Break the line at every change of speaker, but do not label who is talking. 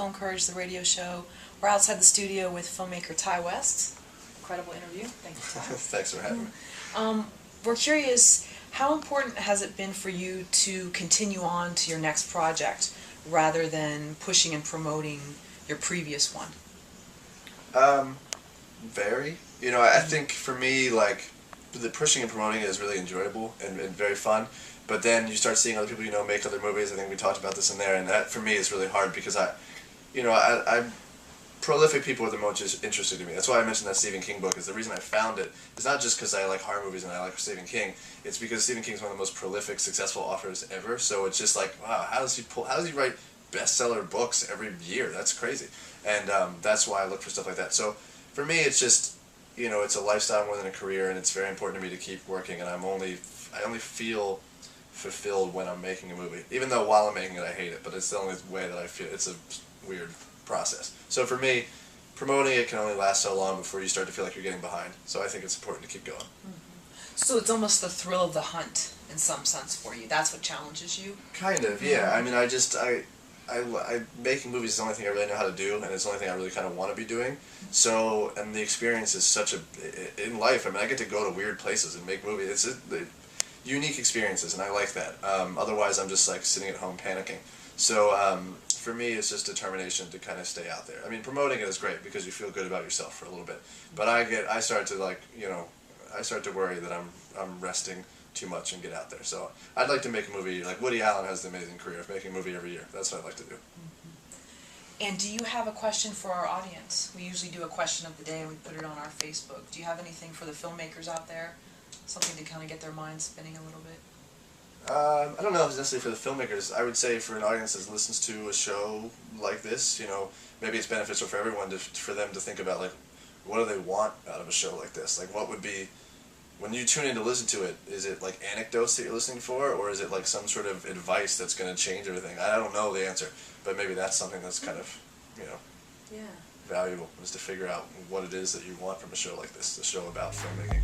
Film Courage, the radio show. We're outside the studio with filmmaker Ty West. Incredible interview. Thank you, Ty.
Thanks for having me.
We're curious, how important has it been for you to continue on to your next project rather than pushing and promoting your previous one?
Very. You know, I think for me, like, the pushing and promoting is really enjoyable and very fun. But then you start seeing other people you know make other movies. I think we talked about this in there, and that for me is really hard because I'm prolific people are the most interested in me. That's why I mentioned that Stephen King book. Is the reason I found it is not just because I like horror movies and I like Stephen King. It's because Stephen King's one of the most prolific, successful authors ever. So it's just like, wow, how does he write bestseller books every year? That's crazy. And that's why I look for stuff like that. So for me, it's just, you know, it's a lifestyle more than a career, and it's very important to me to keep working. And I only feel fulfilled when I'm making a movie. Even though while I'm making it, I hate it, but it's the only way that I feel. It's a weird process. So for me, promoting it can only last so long before you start to feel like you're getting behind. So I think it's important to keep going.
So it's almost the thrill of the hunt in some sense for you. That's what challenges you?
Kind of, yeah. I mean, I making movies is the only thing I really know how to do, and it's the only thing I really kind of want to be doing. So, and the experience is such in life, I mean, I get to go to weird places and make movies. It's unique experiences, and I like that. Otherwise, I'm just like sitting at home panicking. So, for me, it's just determination to kind of stay out there. I mean, promoting it is great because you feel good about yourself for a little bit. But I start to like, you know, I start to worry that I'm resting too much and get out there. So I'd like to make a movie, like Woody Allen has an amazing career of making a movie every year. That's what I'd like to do.
And do you have a question for our audience? We usually do a question of the day and we put it on our Facebook. Do you have anything for the filmmakers out there? Something to kind of get their minds spinning a little bit?
I don't know if it's necessarily for the filmmakers. I would say for an audience that listens to a show like this, you know, maybe it's beneficial for everyone for them to think about, like, what do they want out of a show like this? Like, what would be, when you tune in to listen to it, is it like anecdotes that you're listening for, or is it like some sort of advice that's going to change everything? I don't know the answer, but maybe that's something that's kind of, you know, valuable, is to figure out what it is that you want from a show like this, a show about filmmaking.